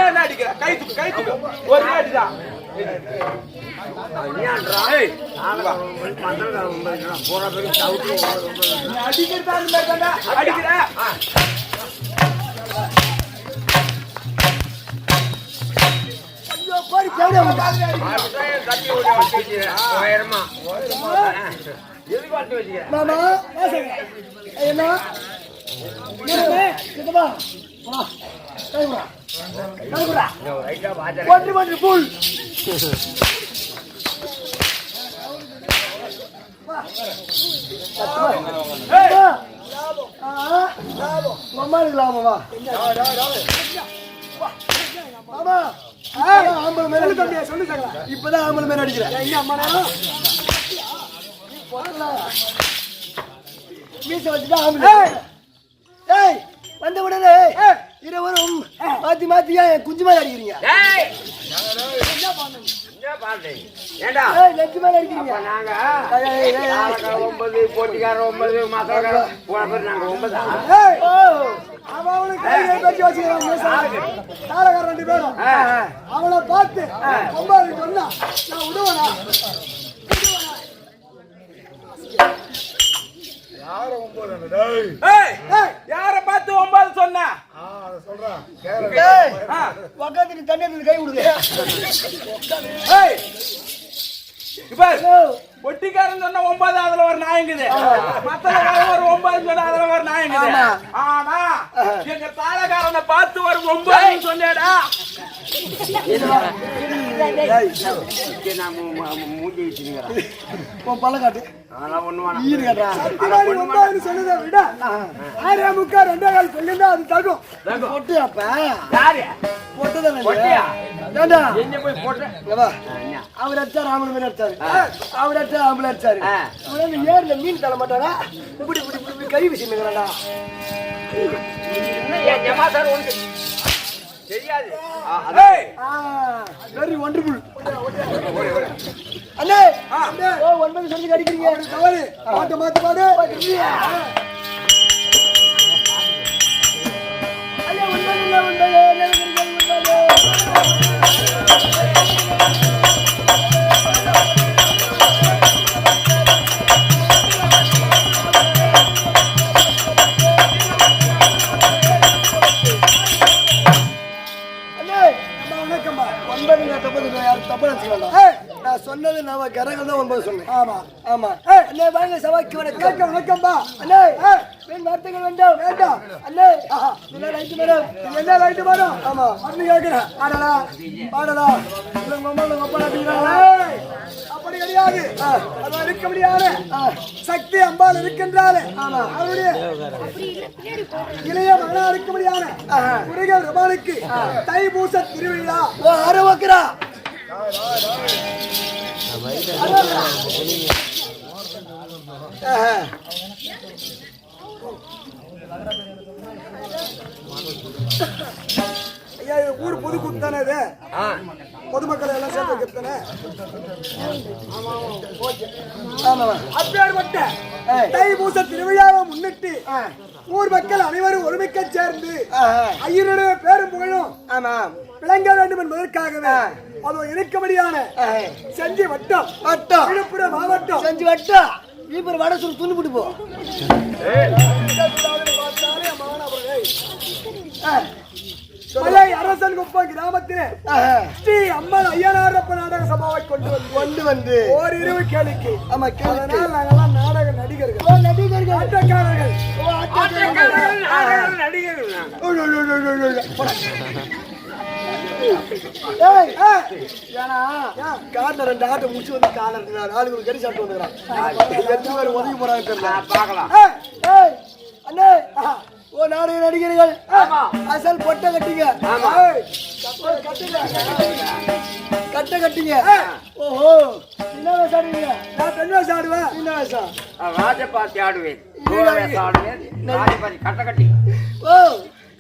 என்ன அடிக்கிற கை தூக்கு ஒரு அடிதான் அடிக்கிற இப்பதான் ஆம்பளை மேல அடிக்கிறேன் வந்த உடனே இருவரும் மாத்தி மாத்தியா குஞ்சு மேல அடிக்கிறீங்க போட்டிக்கார 9 2 பேரும் அவனை பார்த்து 9 சொன்னா நான் விடுவேனா யார பார்த்து 9 சொன்ன உக்காந்து தண்ணி கை விடுங்க ஒட்டிக்காரன் சொன்ன 9 அதுல ஒரு நாயங்குது மத்தவங்க ஒரு 9 சொன்ன அதுல ஒரு நாயங்குது ஆனா எங்க தாளக்காரனை பார்த்து ஒரு 9 சொன்னேடா மூஞ்சி வச்சுக்கிறேன் பல்ல காட்டு சொன்னதை விட 6:45 2 கால் சொல்லிருந்தா அது தகும் பொட்டு அப்ப அவர் அடிச்சாரு ஆம்பளை மேல அடிச்சாரு அவர் அடிச்சா ஆம்பளை அடிச்சாரு ஏர்ல மீன் தர மாட்டாரா இப்படி இப்படி இப்படி கை விஷயம்டா தெரியாது வெரி வண்டர்ஃபுல் அண்ணே 9 சொல்லி அடிக்கிறீங்க தவறு பாட்டு மாத்து பாடு ஐயா 9 இல்ல 9 நான் சொன்னது நம்ம கரங்கள் தான் 9 சொன்னேன் ஆமா ஆமா அண்ணே வாங்க சவாக்கி வணக்கம் வணக்கம்பா அண்ணே வார்த்தைகள் வேண்டாம் வேண்டாம் அண்ணே என்ன லைட் மேடம் என்ன லைட் மேடம் ஆமா அப்படி கேக்குறேன் ஆடடா ஆடடா உங்க அம்மா உங்க அப்பா அடிக்கிறாங்க அப்படி கிடையாது அது இருக்க முடியாது சக்தி அம்பாள் இருக்கின்றாளே ஆமா அவருடைய இளைய மகனா இருக்க முடியாது முருகன் ரபானுக்கு தைப்பூச திருவிழா ஆரம்பிக்கிறா ஊர் பொது கூத்தானே இது பொதுமக்களை எல்லாம் சேர்த்து வைக்கிறதானே அப்பேற்பட்ட தைப்பூச திருவிழாவை முன்னிட்டு ஊர் மக்கள் அனைவரும் ஒருமிக்க சேர்ந்து ஐயனுடைய பேரும் புகழும் விளங்க வேண்டும் என்பதற்காகவே அது இணைக்கபடியான செஞ்சி வட்டம் விழுப்புரம் மாவட்டம் செஞ்சி வட்டம் இப்ப வட சொல்லி துணி போட்டு போ அரசன் குப்பம் கிராமத்திலே ஸ்ரீ அம்மன் ஐயனாரப்ப நாடக சபாவை கொண்டு வந்து ஓரிரவு கேளிக்கை ஆமா அதனால் நாங்கெல்லாம் நாடக நடிகர்கள் நடிகர்கள் ஆட்டக்காரர்கள் நடிகர்கள் காட்டுல 2 ஆட்டை முடிச்சு வந்து காலர் ஆளுங்களுக்கு கறி சாப்பிட்டு வந்துக்கிறான் ஒதுங்கி போறாங்க அண்ணே ஓ நாடக நடிகர்கள் அசல் பொட்டை கட்டிங்க கட்ட கட்டிங்க ஓஹோ சின்ன வயசு ஆடுவீங்க நான் பெண் வயசு ஆடுவேன் சின்ன வயசா ராஜபாத்தி ஆடுவேன் கட்ட கட்டி ஓ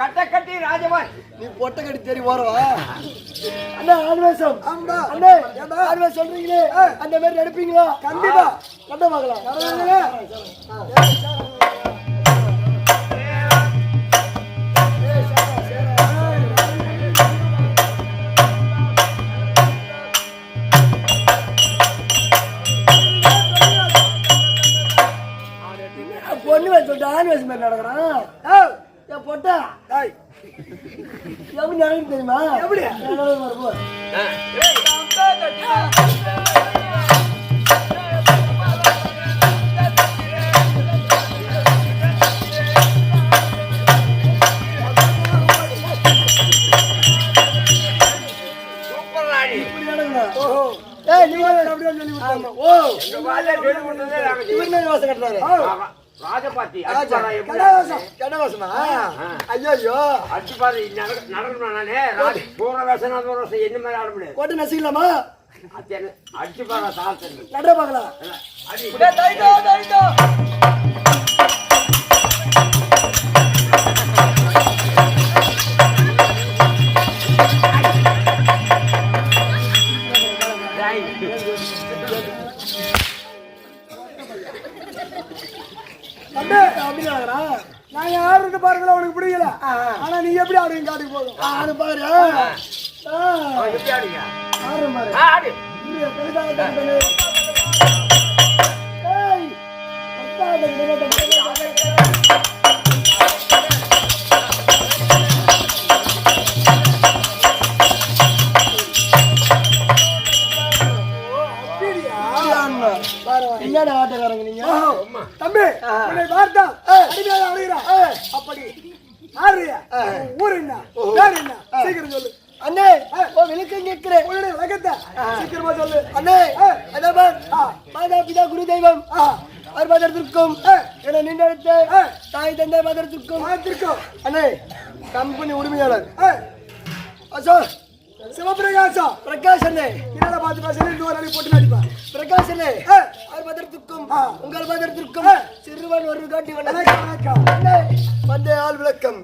கட்ட கட்டி ராஜபாத் நீ பொட்டை கட்டி தேடி போறவா அண்ணா ஆன்வேஷம் அண்ணா ஆன்வேஷம் சொல்றீங்களே அந்த மாதிரி நடிப்பீங்களா கண்டிப்பா கட்ட பார்க்கலாம் எப்படி நடக்கும் தெரியுமா? எப்படி வரும்போது ராஜபாத்தி ஐயோ அடிச்சு பாரு நடக்கணும் நானே போன வேஷம் என்ன மாதிரி ஆட முடியாது போட்டு நசிக்கலாமா? அடிச்சு பாரு சாப்பிட்டு நட பாக்கலாம். நாங்க ஆடுறது பாருங்களா உனக்கு பிடிக்கல. ஆனா நீ எப்படி ஆடுங்க காட்டுக்கு போதும் ஆடு பாரு. எப்படி ஆடுங்க ஆடுற மாதிரி ஆடு என்னடா ஆட்டக்காரங்க நீங்க? தம்பி வார்த்தா அடிமையாக அழுகிறா அப்படி ஆடுறியா? ஊர் என்ன பேர் என்ன சீக்கிரம் சொல்லு. அண்ணே விளக்கம் கேட்கிறேன். உன்னுடைய விளக்கத்தை சீக்கிரமா சொல்லு. அண்ணே மாதா பிதா குரு தெய்வம் மதத்திற்கும் என நின்றெடுத்த தாய் தந்தை மதத்திற்கும் அண்ணே கம்பெனி உரிமையாளர் அசோக் சிவபிரகாசம் பிரகாஷ் அண்ணே என்னடா பார்த்து பேசல இன்னொரு அடி போட்டு நடிப்பா பிரகாஷ் அண்ணே அவர் மதத்திற்கும் உங்கள் மதத்திற்கும் சிறுவன் ஒரு காட்டி வணக்கம் அண்ணே வந்தே ஆள் விளக்கம்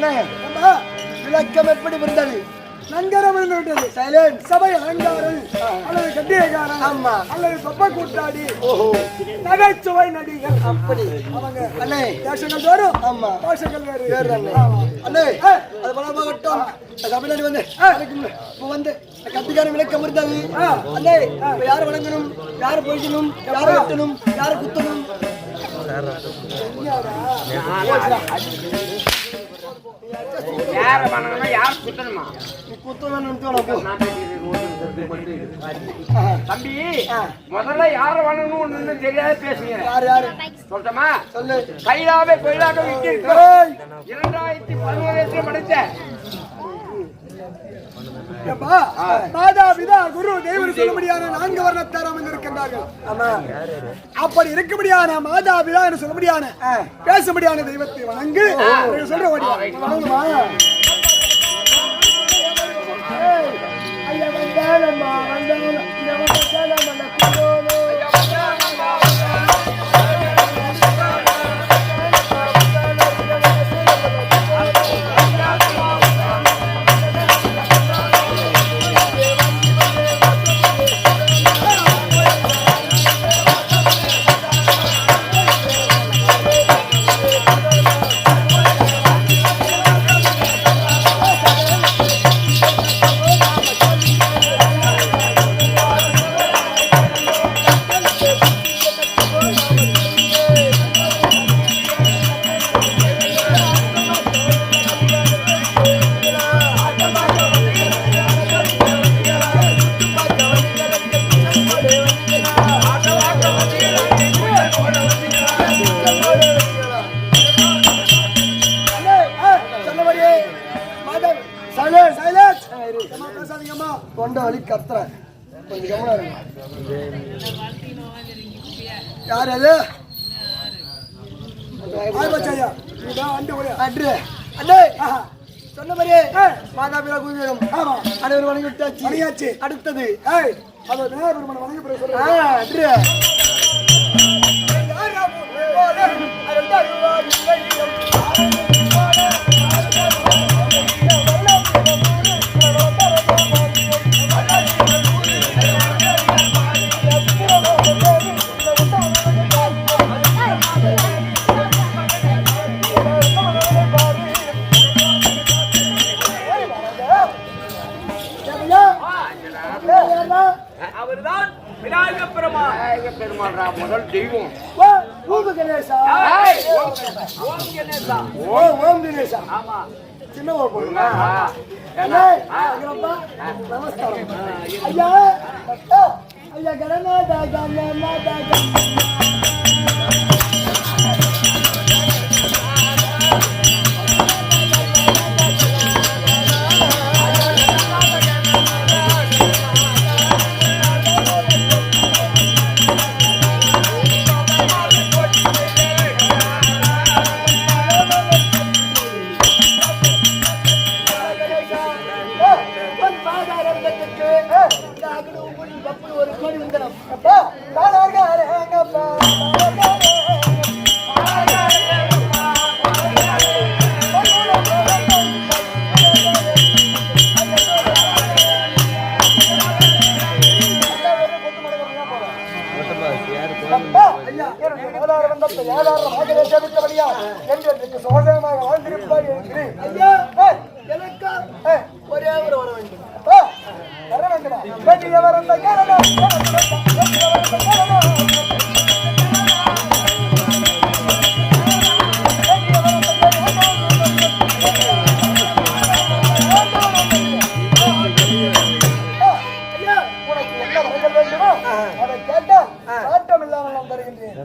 அண்ணே விளக்கம் எப்படி புரிந்தது? நங்கரம் விட்டது சைலன்ட் சபை அலங்காரம் அல்லது கட்டியக்காரன் ஆமா அல்லது சொப்ப கூட்டாடி ஓஹோ நகைச்சுவை நடிகர் அப்படி அவங்க அண்ணே தேசங்கள் வேறும் ஆமா பாஷைகள் வேறு வேறு அண்ணே அது பலமாகட்டும் தமிழ்நாடு வந்து இப்போ வந்து கட்டிக்காரன் விளக்கம் புரிந்தது அண்ணே இப்போ யார் வணங்கணும் யார் பொய்க்கணும் யார் வெட்டணும் யார் குத்தணும் யார பண்ணணுமா யார் குத்தணுமா தம்பி முதல்ல யார பண்ணணும்னு தெரியாத பேசுங்க யார் யாரு சொல்லமா சொல்லு கைலாவே கோயிலாக விட்டு 2011 படிச்ச மாதா பிதா குரு தெய்வம் சொல்லும்படியான 4 வர்ணத்தார் அமர்ந்திருக்கின்றார்கள் ஆமா அப்படி இருக்கும்படியான மாதா பிதா என்று சொல்லும்படியான பேசும்படியான தெய்வத்தை வணங்கு சொல்ற வணங்குமா ஐயா வந்தாலம்மா வந்தாலும் கொண்ட வழி கத்துற கொஞ்சம் கவனம் யார் அது சொன்ன மாதிரியே மாதாபிரா குருவிடம் அனைவரும் வணங்கி விட்டாச்சு அடுத்தது அவர்தான் விநாயகப் பெருமாள் முதல் தெய்வம் ஓம் கணேசா ஓம் கணேசா ஆமா சின்ன போடுங்க நமஸ்காரம் ஐயா ஐயா கணநாதா கணநாதா ஒரே ஒரு வர அதை கேட்டால் ஆட்டம் இல்லாமல் நான் தருகின்றேன்.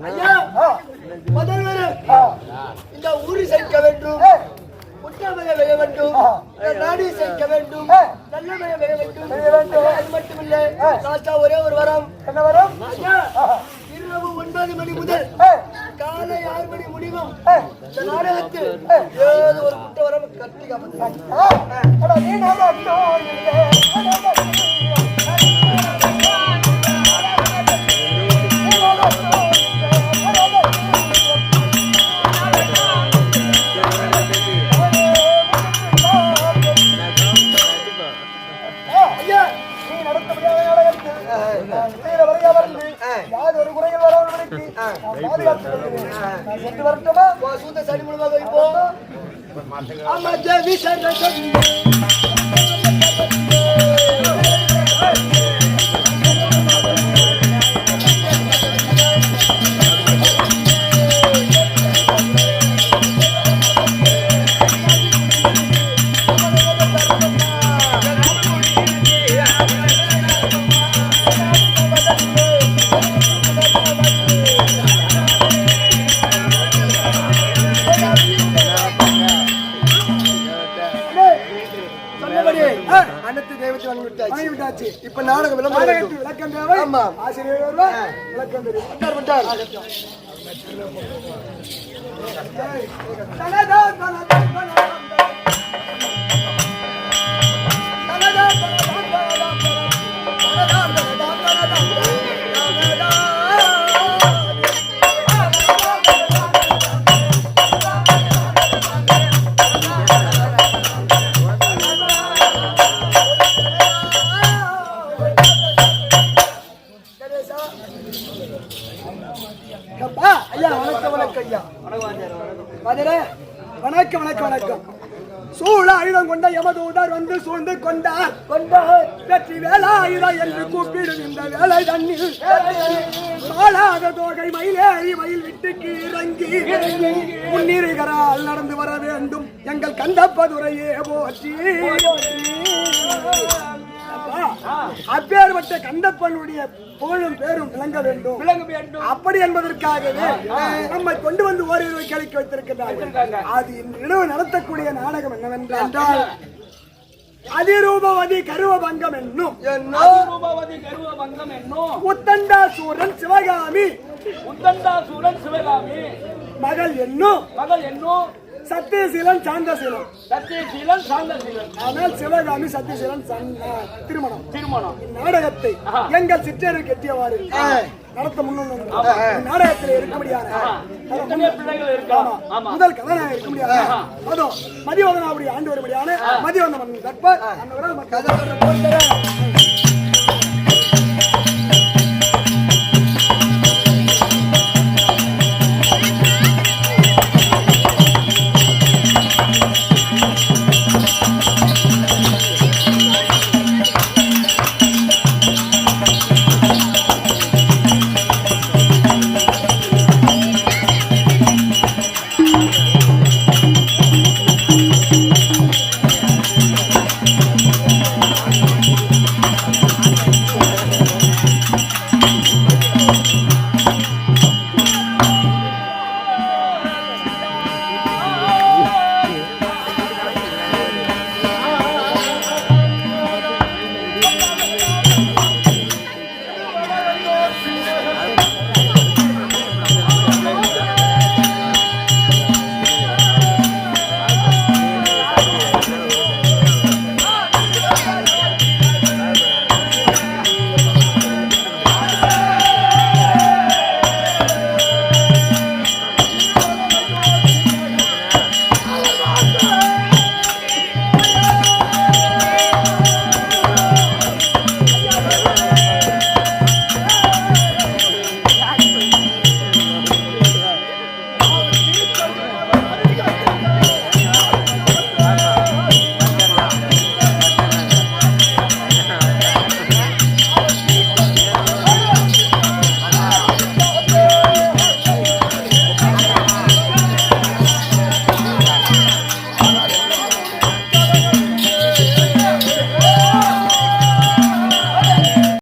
இந்த ஊரி சேர்க்க வேண்டும், குற்றமையை வெய வேண்டும், நாடி சேர்க்க வேண்டும், நல்லமையை வெய வேண்டும். அது மட்டுமில்லை, லாஸ்டா ஒரே ஒரு வரம். என்ன வரம்? இரவு 9 மணி முதல் காலை 6 மணி முடிவும் இந்த நாடகத்தில் ஏதோ ஒரு குற்ற வரம் கட்டி நான் சென்று வரட்டுமா? சூத்த சனி மூலமாக இப்போ ஆமா தேவி சரண இப்ப நாடகம் விளக்கம் தேவை. ஆசிரியர் விளக்கம் வணக்கம். சூழ ஆயுதம் கொண்ட யமதூதர் வந்து சூழ்ந்து கொண்டார். வெற்றி வேலாயுதம் என்று கூப்பிடும் இந்த வேலை தண்ணீர் மாளாத தோகை மயிலேறி மயில் விட்டுக்கு இறங்கி முன்னிருகரால் நடந்து வர வேண்டும் எங்கள் கந்தப்பதுரையே போற்றி. அப்பேற்பட்ட கந்தப்பனுடைய புகழும் பேரும் விளங்க வேண்டும். அப்படி என்பதற்காகவே நம்மை கொண்டு வந்து ஓரிரு கழிக்க வைத்திருக்கிறார்கள். அது இரவு நடத்தக்கூடிய நாடகம் என்னவென்றால் அதிரூபவதி கருவபங்கம் என்னும் உத்தண்டாசூரன் சிவகாமி மகள் என்னும் சத்தியசீலன் சாந்தசீலன் ஆனால் சிவகாமி சத்தியசீலன் திருமணம். இந்நாடகத்தை எங்கள் சிற்றரை கெட்டியவாறு நடத்த முன்னும் நாடகத்தில் இருக்க முடியாது. முதல் கதாநாயகம் இருக்க முடியாது. அதோ மதிவதனாவுடைய ஆண்டு வரும்படியான மதிவந்தன் தற்ப